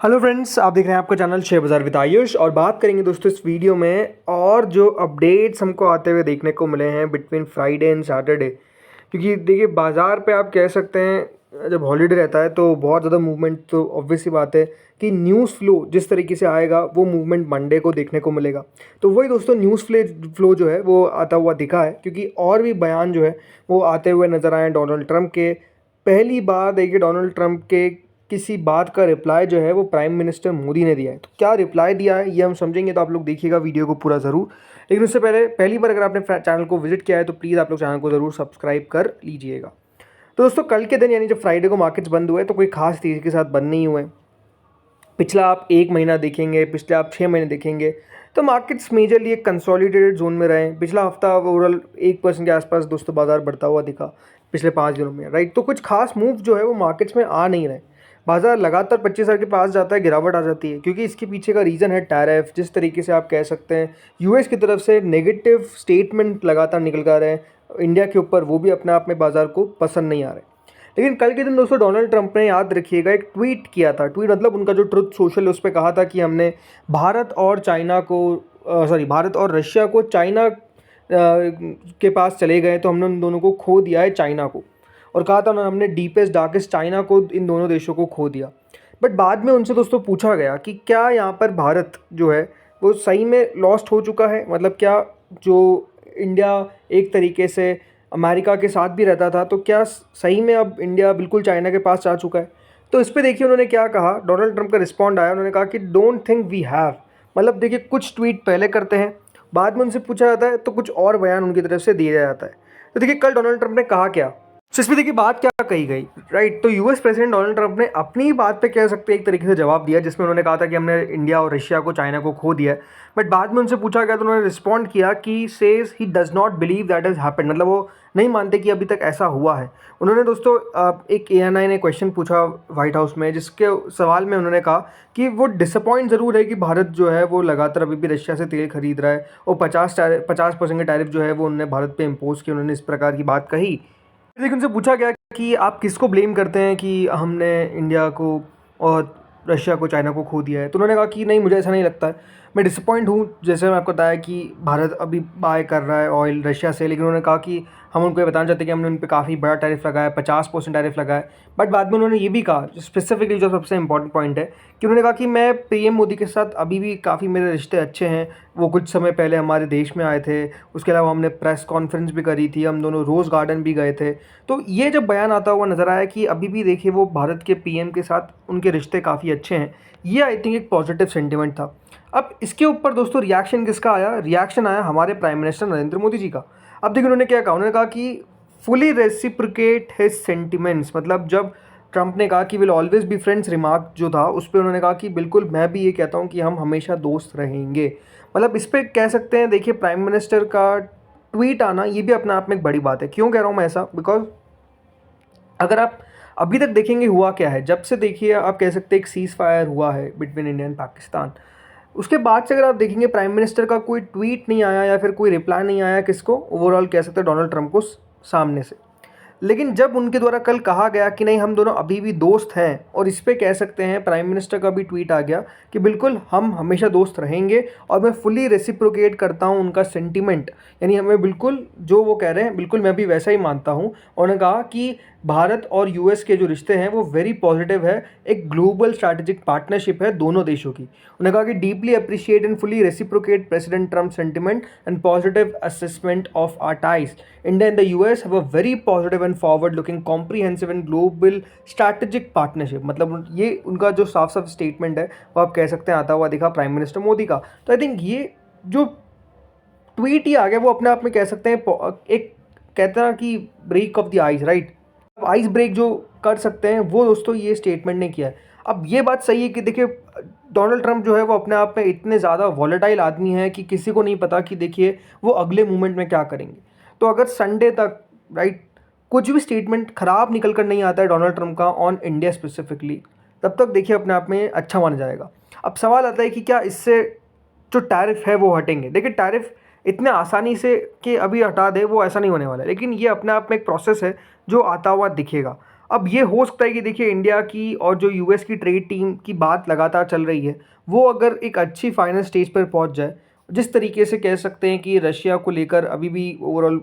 Hello friends, आप देख रहे हैं आपका चैनल शेयर बाज़ार विद आयुष। और बात करेंगे दोस्तों इस वीडियो में और जो अपडेट्स हमको आते हुए देखने को मिले हैं बिटवीन फ्राइडे एंड सैटरडे। क्योंकि देखिए बाज़ार पे आप कह सकते हैं जब हॉलीडे रहता है तो बहुत ज़्यादा मूवमेंट, तो ऑब्वियस सी बात है कि न्यूज़ फ्लो जिस तरीके से आएगा वो मूवमेंट मंडे को देखने को मिलेगा। तो वही दोस्तों न्यूज़ फ्लो जो है वो आता हुआ दिखा है, क्योंकि और भी बयान जो है वो आते हुए नज़र आए डोनाल्ड ट्रंप के। पहली बार देखिए डोनाल्ड ट्रंप के किसी बात का रिप्लाई जो है वो प्राइम मिनिस्टर मोदी ने दिया है। तो क्या रिप्लाई दिया है ये हम समझेंगे, तो आप लोग देखिएगा वीडियो को पूरा ज़रूर। लेकिन उससे पहले पहली बार अगर आपने चैनल को विजिट किया है तो प्लीज़ आप लोग चैनल को ज़रूर सब्सक्राइब कर लीजिएगा। तो दोस्तों कल के दिन यानी जब फ्राइडे को मार्केट्स बंद हुए तो कोई खास तेज़ी के साथ बंद नहीं हुए। पिछला आप 1 महीना देखेंगे, पिछले आप 6 महीने देखेंगे तो मार्केट्स मेजरली एक कंसोलिडेटेड जोन में रहे। पिछला हफ्ता ओवरऑल 1% के आसपास दोस्तों बाजार बढ़ता हुआ दिखा पिछले 5 दिनों में, राइट। तो कुछ खास मूव जो है वो मार्केट्स में आ नहीं रहे। बाजार लगातार 25,000 के पास जाता है, गिरावट आ जाती है, क्योंकि इसके पीछे का रीज़न है टैरिफ। जिस तरीके से आप कह सकते हैं यूएस की तरफ से नेगेटिव स्टेटमेंट लगातार निकल कर रहे हैं इंडिया के ऊपर, वो भी अपने आप में बाजार को पसंद नहीं आ रहे। लेकिन कल के दिन दोस्तों डोनाल्ड ट्रंप ने, याद रखिएगा, एक ट्वीट किया था। ट्वीट मतलब उनका जो ट्रुथ सोशल है उस पर कहा था कि हमने भारत और चाइना को भारत और रशिया को चाइना के पास चले गए तो हमने उन दोनों को खो दिया है, चाइना को। और कहा था उन्होंने हमने डीपेस्ट डार्केस्ट चाइना को, इन दोनों देशों को खो दिया। बट बाद में उनसे दोस्तों पूछा गया कि क्या यहाँ पर भारत जो है वो सही में लॉस्ट हो चुका है, मतलब क्या जो इंडिया एक तरीके से अमेरिका के साथ भी रहता था तो क्या सही में अब इंडिया बिल्कुल चाइना के पास जा चुका है। तो इस पे देखिए उन्होंने क्या कहा, डोनाल्ड ट्रंप का रिस्पॉन्ड आया। उन्होंने कहा कि डोंट थिंक वी हैव, मतलब देखिए कुछ ट्वीट पहले करते हैं, बाद में उनसे पूछा जाता है तो कुछ और बयान उनकी तरफ से दिया जाता है। तो देखिए कल डोनाल्ड ट्रंप ने कहा क्या, तो इसमें देखिए बात क्या कही गई, राइट। तो यूएस प्रेसिडेंट डोनाल्ड ट्रंप ने अपनी बात पे कह सकते हैं एक तरीके से जवाब दिया, जिसमें उन्होंने कहा था कि हमने इंडिया और रशिया को, चाइना को खो दिया है। बट बाद में उनसे पूछा गया तो उन्होंने रिस्पॉन्ड किया कि says he does not believe that is happened, मतलब वो नहीं मानते कि अभी तक ऐसा हुआ है। उन्होंने दोस्तों एक एएनआई ने क्वेश्चन पूछा व्हाइट हाउस में, जिसके सवाल में उन्होंने कहा कि वो डिसअपॉइंट ज़रूर है कि भारत जो है वो लगातार अभी भी रशिया से तेल खरीद रहा है और 50% के टैरिफ जो है वो उन्होंने भारत पे इम्पोज किया। उन्होंने इस प्रकार की बात कही। लेकिन उनसे पूछा गया कि आप किसको ब्लेम करते हैं कि हमने इंडिया को और रशिया को, चाइना को खो दिया है। तो उन्होंने कहा कि नहीं, मुझे ऐसा नहीं लगता है, मैं डिसअपॉइंट हूँ। जैसे मैं आपको बताया कि भारत अभी बाय कर रहा है ऑयल रशिया से, लेकिन उन्होंने कहा कि हम उनको ये बताना चाहते हैं कि हमने उन पर काफ़ी बड़ा टैरिफ लगाया है, 50% टैरिफ लगाया है। बट बाद में उन्होंने ये भी कहा, स्पेसिफिकली जो सबसे इंपॉर्टेंट पॉइंट है, कि उन्होंने कहा कि मैं पीएम मोदी के साथ अभी भी काफ़ी मेरे रिश्ते अच्छे हैं। वो कुछ समय पहले हमारे देश में आए थे, उसके अलावा हमने प्रेस कॉन्फ्रेंस भी करी थी, हम दोनों रोज़ गार्डन भी गए थे। तो ये जब बयान आता हुआ नज़र आया कि अभी भी देखिए वो भारत के पीएम के साथ उनके रिश्ते काफ़ी अच्छे हैं, ये आई थिंक एक पॉजिटिव सेंटिमेंट था। अब इसके ऊपर दोस्तों रिएक्शन किसका आया, रिएक्शन आया हमारे प्राइम मिनिस्टर नरेंद्र मोदी जी का। अब देखिए उन्होंने क्या कहा, उन्होंने कहा कि फुली रेसिप्रोकेट हिज सेंटिमेंट्स, मतलब जब ट्रंप ने कहा कि will always be friends remark जो था, उस पर उन्होंने कहा कि बिल्कुल मैं भी ये कहता हूँ कि हम हमेशा दोस्त रहेंगे। मतलब इस पर कह सकते हैं देखिए प्राइम मिनिस्टर का ट्वीट आना ये भी अपने आप में एक बड़ी बात है। क्यों कह रहा हूँ मैं ऐसा, बिकॉज अगर आप अभी तक देखेंगे हुआ क्या है, जब से देखिए आप कह सकते हैं एक सीज़ फायर हुआ है बिटवीन इंडिया एंड पाकिस्तान, उसके बाद से अगर आप देखेंगे प्राइम मिनिस्टर का कोई ट्वीट नहीं आया या फिर कोई रिप्लाई नहीं आया किसको, ओवरऑल कह सकते हैं डोनाल्ड ट्रंप को सामने से। लेकिन जब उनके द्वारा कल कहा गया कि नहीं हम दोनों अभी भी दोस्त हैं, और इस पे कह सकते हैं प्राइम मिनिस्टर का भी ट्वीट आ गया कि बिल्कुल हम हमेशा दोस्त रहेंगे और मैं फुली रेसिप्रोकेट करता हूं उनका सेंटीमेंट, यानी हमें बिल्कुल जो वो कह रहे हैं बिल्कुल मैं भी वैसा ही मानता हूं। और उन्होंने कहा कि भारत और यूएस के जो रिश्ते हैं वो वेरी पॉजिटिव है, एक ग्लोबल स्ट्रैटेजिक पार्टनरशिप है दोनों देशों की। उन्होंने कहा कि deeply appreciate and fully reciprocate President Trump sentiment and positive assessment of our ties. India and the US have a very positive and forward looking comprehensive and global strategic partnership. मतलब ये उनका जो साफ साफ स्टेटमेंट है वो आप कह सकते हैं आता हुआ दिखा प्राइम मिनिस्टर मोदी का। तो आई थिंक ये जो ट्वीट ही आ गया वो अपने आप में कह सकते हैं एक, कहते हैं ना कि break of the ice, right. Ice break जो कर सकते हैं वो दोस्तों ये स्टेटमेंट ने किया है। अब ये बात सही है कि देखिए डोनाल्ड ट्रंप जो है वो अपने आप में इतने ज़्यादा वॉलेटाइल आदमी है कि किसी को नहीं पता कि देखिए वो अगले मूवमेंट में क्या करेंगे। तो अगर संडे तक, राइट, कुछ भी स्टेटमेंट खराब निकल कर नहीं आता है डोनाल्ड ट्रंप का ऑन इंडिया स्पेसिफिकली, तब तक देखिए अपने आप में अच्छा माना जाएगा। अब सवाल आता है कि क्या इससे जो टैरिफ है वो हटेंगे। देखिए टैरिफ इतने आसानी से कि अभी हटा दे वो ऐसा नहीं होने वाला है, लेकिन ये अपने आप में एक प्रोसेस है जो आता हुआ दिखेगा। अब ये हो सकता है कि देखिए इंडिया की और जो यूएस की ट्रेड टीम की बात लगातार चल रही है, वो अगर एक अच्छी फाइनल स्टेज पर पहुंच जाए, जिस तरीके से कह सकते हैं कि रशिया को लेकर अभी भी ओवरऑल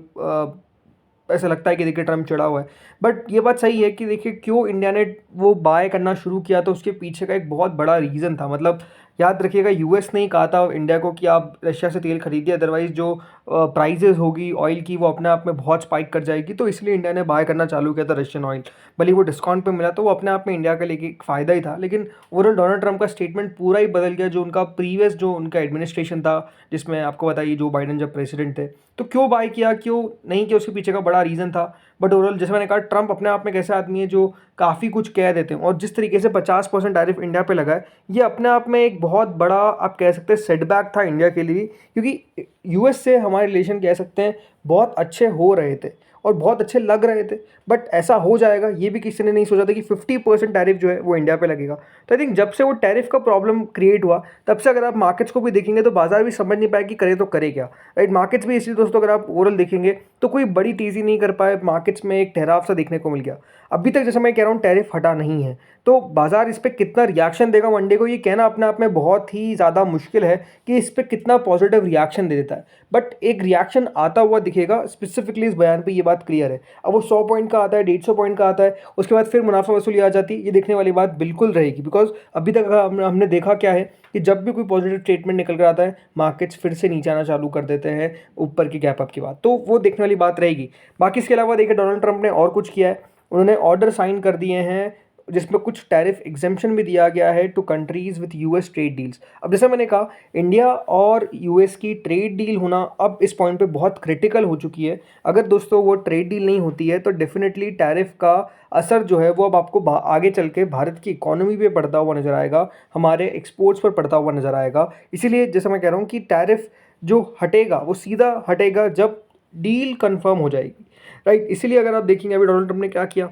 ऐसा लगता है कि देखिए ट्रम्प चिढ़ा हुआ है। बट ये बात सही है कि देखिए क्यों इंडिया ने वो बाय करना शुरू किया, तो उसके पीछे का एक बहुत बड़ा रीज़न था। मतलब याद रखिएगा, यूएस ने ही कहा था इंडिया को कि आप रशिया से तेल खरीदिए, अदरवाइज़ जो प्राइजेज़ होगी ऑयल की वो अपने आप में बहुत स्पाइक कर जाएगी। तो इसलिए इंडिया ने बाय करना चालू किया था रशियन ऑयल। भले वो डिस्काउंट पे मिला तो वो अपने आप में इंडिया के लिए एक फ़ायदा ही था, लेकिन ओवरऑल डोनाल्ड ट्रम्प का स्टेटमेंट पूरा ही बदल गया। जो उनका प्रीवियस जो उनका एडमिनिस्ट्रेशन था, जिसमें आपको बताइए जो बाइडन जब प्रेसिडेंट थे, तो क्यों बाय किया क्यों नहीं किया, उसके पीछे का बड़ा रीज़न था। बट ओवरऑल जैसे मैंने कहा, ट्रम्प अपने आप में कैसे आदमी है जो काफ़ी कुछ कह देते हैं, और जिस तरीके से 50% टैरिफ इंडिया पे लगा है, ये अपने आप में एक बहुत बड़ा आप कह सकते हैं सेटबैक था इंडिया के लिए। क्योंकि यूएस से हमारे रिलेशन कह सकते हैं बहुत अच्छे हो रहे थे और बहुत अच्छे लग रहे थे। बट ऐसा हो जाएगा ये भी किसी ने नहीं सोचा था कि 50% टैरिफ जो है वो इंडिया पे लगेगा। तो आई थिंक जब से वो टैरिफ का प्रॉब्लम क्रिएट हुआ, तब से अगर आप मार्केट्स को भी देखेंगे तो बाजार भी समझ नहीं पाए कि करे तो करे क्या। राइट, मार्केट्स भी इसलिए दोस्तों अगर आप ओवरऑल देखेंगे तो कोई बड़ी तेज़ी नहीं कर पाए, मार्केट्स में एक ठहराव सा देखने को मिल गया। अभी तक जैसे मैं कह रहा हूँ टैरिफ हटा नहीं है, तो बाजार इस पर कितना रिएक्शन देगा मंडे को, ये कहना अपने आप में बहुत ही ज़्यादा मुश्किल है कि इस पर कितना पॉजिटिव रिएक्शन दे देता है। बट एक रिएक्शन आता हुआ दिखेगा, स्पेसिफिकली इस बयान पे ये बात क्लियर है। अब वो 100 पॉइंट का आता है, 150 पॉइंट का आता है, उसके बाद फिर मुनाफा वसूली आ जाती है, ये देखने वाली बात बिल्कुल रहेगी। बिकॉज अभी तक हमने देखा क्या है कि जब भी कोई पॉजिटिव स्टेटमेंट निकल कर आता है, मार्केट्स फिर से नीचे आना चालू कर देते हैं ऊपर की गैप अप की बात, तो वो देखने वाली बात रहेगी। बाकी इसके अलावा देखिए डोनाल्ड ट्रंप ने और कुछ किया है, उन्होंने ऑर्डर साइन कर दिए हैं जिसमें कुछ टैरिफ एग्जेम्पशन भी दिया गया है to countries with US trade deals. अब जैसा मैंने कहा, इंडिया और यूएस की ट्रेड डील होना अब इस पॉइंट पे बहुत क्रिटिकल हो चुकी है। अगर दोस्तों वो ट्रेड डील नहीं होती है तो डेफिनेटली टैरिफ का असर जो है वो अब आपको आगे चल के भारत की इकोनॉमी पे पड़ता हुआ नज़र आएगा, हमारे एक्सपोर्ट्स पर पड़ता हुआ नज़र आएगा। इसीलिए जैसा मैं कह रहा हूँ कि टैरिफ जो हटेगा वो सीधा हटेगा जब डील कंफर्म हो जाएगी। राइट, इसीलिए अगर आप देखेंगे अभी डोनाल्ड ट्रंप ने क्या किया,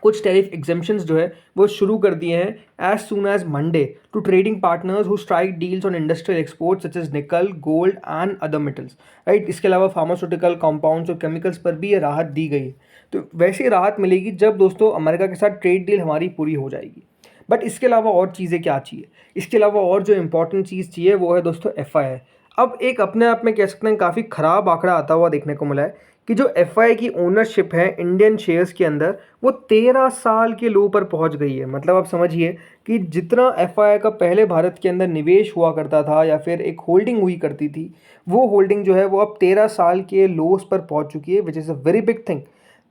कुछ टैरिफ एग्जेम्पशंस जो है वो शुरू कर दिए हैं as soon as Monday to trading partners who strike deals on industrial exports such as nickel, gold and other metals. Right, इसके अलावा फार्मास्यूटिकल कंपाउंड्स और केमिकल्स पर भी ये राहत दी गई है। तो वैसी राहत मिलेगी जब दोस्तों अमेरिका के साथ ट्रेड डील हमारी पूरी हो जाएगी। बट इसके अलावा और चीज़ें क्या चाहिए, इसके अलावा और जो इंपॉर्टेंट चीज़ चाहिए वो है दोस्तों FII। अब एक अपने आप में कह सकते हैं काफ़ी ख़राब आंकड़ा आता हुआ देखने को मिला है कि जो FII की ओनरशिप है इंडियन शेयर्स के अंदर, वो 13 साल के लो पर पहुंच गई है। मतलब आप समझिए कि जितना FII का पहले भारत के अंदर निवेश हुआ करता था या फिर एक होल्डिंग हुई करती थी, वो होल्डिंग जो है वो अब 13 साल के लोस पर पहुंच चुकी है, which is a very big thing.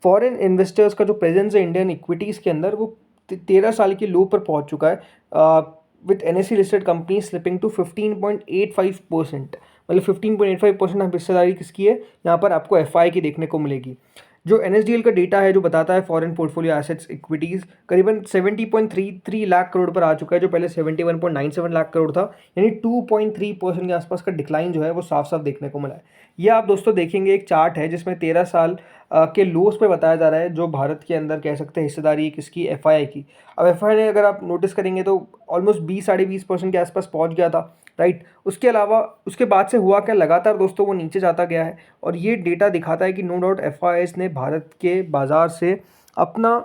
Foreign investors का जो प्रेजेंस है इंडियन इक्विटीज़ के अंदर वो 13 साल के लो पर पहुंच चुका है, with NSE listed company slipping to 15.85%। मतलब 15.85% हम हिस्सेदारी किसकी है यहाँ पर आपको FI की देखने को मिलेगी। जो NSDL का डेटा है जो बताता है फॉरेन पोर्टफोलियो एसेट्स इक्विटीज़ करीबन 70.33 लाख करोड़ पर आ चुका है, जो पहले 71.97 लाख करोड़ था। यानी 2.3% के आसपास का डिक्लाइन जो है वो साफ साफ देखने को मिला है। ये आप दोस्तों देखेंगे एक चार्ट है जिसमें 13 साल के लोस पे बताया जा रहा है जो भारत के अंदर कह सकते हैं हिस्सेदारी है किसकी, FII की। अब FII ने अगर आप नोटिस करेंगे तो ऑलमोस्ट 20-20.5% के आसपास पहुंच गया था। राइट, उसके अलावा उसके बाद से हुआ क्या, लगातार दोस्तों वो नीचे जाता गया है। और ये डेटा दिखाता है कि नो डाउट FIIs ने भारत के बाज़ार से अपना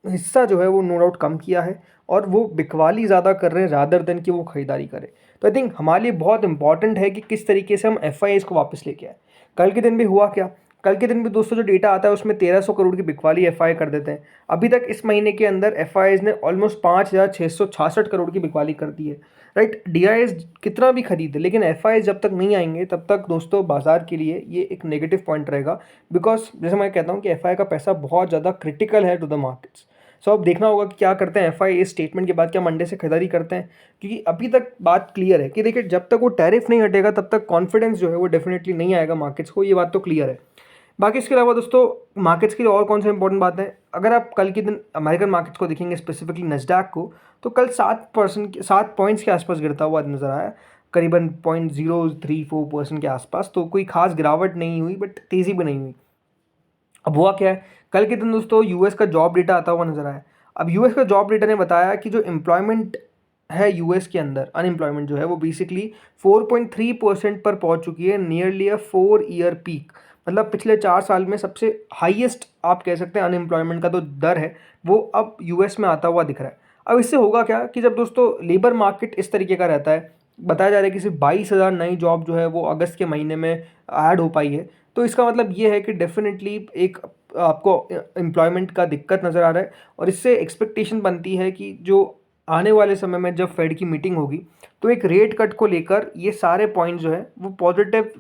हिस्सा जो है वो नो डाउट कम किया है और वो बिकवाली ज़्यादा कर रहे हैं रादर देन कि वो ख़रीदारी करें। तो आई थिंक हमारे लिए बहुत इंपॉर्टेंट है कि किस तरीके से हम FIIs को वापस लेके आए। कल के दिन भी हुआ क्या, कल के दिन भी दोस्तों जो डेटा आता है उसमें 1300 करोड़ की बिकवाली FII कर देते हैं। अभी तक इस महीने के अंदर FIIs ने ऑलमोस्ट 5666 करोड़ की बिकवाली कर दी है। राइट, DIs कितना भी खरीदे लेकिन FIIs जब तक नहीं आएंगे तब तक दोस्तों बाजार के लिए ये एक नेगेटिव पॉइंट रहेगा। बिकॉज जैसे मैं कहता हूँ कि FII का पैसा बहुत ज़्यादा क्रिटिकल है टू द मार्केट्स। सो अब देखना होगा कि क्या करते हैं FII इस स्टेटमेंट के बाद, क्या मंडे से खरीदारी करते हैं। क्योंकि अभी तक बात क्लियर है कि देखिए जब तक वो टैरिफ नहीं हटेगा तब तक कॉन्फिडेंस जो है वो डेफिनेटली नहीं आएगा मार्केट्स को, ये बात तो क्लियर है। बाकी इसके अलावा दोस्तों मार्केट्स के लिए और कौन से इंपॉर्टेंट बात है, अगर आप कल के दिन अमेरिकन मार्केट्स को देखेंगे स्पेसिफिकली नस्डैक को, तो कल 7 पॉइंट्स के आसपास गिरता हुआ नजर आया, करीबन 0.034% के आसपास। तो कोई खास गिरावट नहीं हुई बट तेज़ी भी नहीं हुई। अब हुआ क्या है, कल के दिन दोस्तों यूएस का जॉब डेटा आता हुआ नजर आया। अब यूएस का जॉब डेटा ने बताया कि जो एम्प्लॉयमेंट है यूएस के अंदर, अनएम्प्लॉयमेंट जो है वो बेसिकली 4.3% पर पहुंच चुकी है, नियरली अ 4 ईयर पीक। मतलब पिछले 4 साल में सबसे हाईएस्ट आप कह सकते हैं अनएम्प्लॉयमेंट का जो दर है वो अब यूएस में आता हुआ दिख रहा है। अब इससे होगा क्या कि जब दोस्तों लेबर मार्केट इस तरीके का रहता है, बताया जा रहा है कि सिर्फ 22,000 नई जॉब जो है वो अगस्त के महीने में ऐड हो पाई है। तो इसका मतलब ये है कि डेफिनेटली एक आपको एम्प्लॉयमेंट का दिक्कत नज़र आ रहा है, और इससे एक्सपेक्टेशन बनती है कि जो आने वाले समय में जब फेड की मीटिंग होगी तो एक रेट कट को लेकर ये सारे पॉइंट जो है वो पॉजिटिव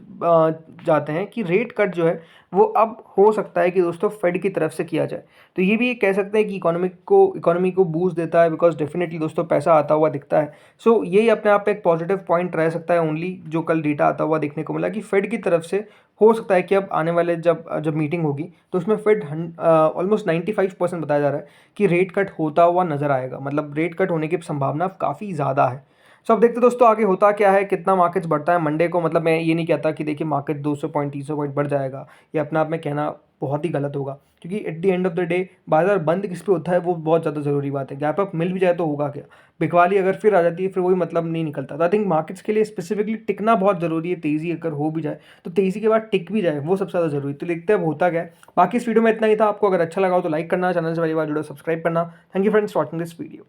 जाते हैं कि रेट कट जो है वो अब हो सकता है कि दोस्तों फेड की तरफ से किया जाए। तो ये भी कह सकते हैं कि इकोनॉमी को बूस्ट देता है, बिकॉज डेफिनेटली दोस्तों पैसा आता हुआ दिखता है। सो यही अपने आप पे एक पॉजिटिव पॉइंट रह सकता है ओनली, जो कल डेटा आता हुआ देखने को मिला कि फेड की तरफ से हो सकता है कि अब आने वाले जब जब मीटिंग होगी तो उसमें फेड ऑलमोस्ट 95% बताया जा रहा है कि रेट कट होता हुआ नजर आएगा, मतलब रेट कट होने की संभावना काफ़ी ज़्यादा है। सो अब देखते दोस्तों आगे होता क्या है, कितना मार्केट्स बढ़ता है मंडे को। मतलब मैं ये नहीं कहता कि देखिए मार्केट 200 पॉइंट 300 पॉइंट बढ़ जाएगा, ये अपने आप में कहना बहुत ही गलत होगा, क्योंकि at the end of the day बाजार बंद किस पे होता है वो बहुत ज़्यादा ज़रूरी बात है। गैप अप मिल भी जाए तो होगा क्या, बिकवाली अगर फिर आ जाती है फिर वही मतलब नहीं निकलता। तो आई थिंक मार्केट्स के लिए स्पेसिफिकली टिकना बहुत ज़रूरी है, तेज़ी अगर हो भी जाए तो तेज़ी के बाद टिक भी जाए वो सबसे ज़्यादा ज़रूरी। तो देखते हैं अब होता क्या है। बाकी इस वीडियो में इतना ही था, आपको अगर अच्छा लगा हो तो लाइक करना, चैनल से पहली बार जुड़ो सब्सक्राइब करना। Thank you friends watching this video.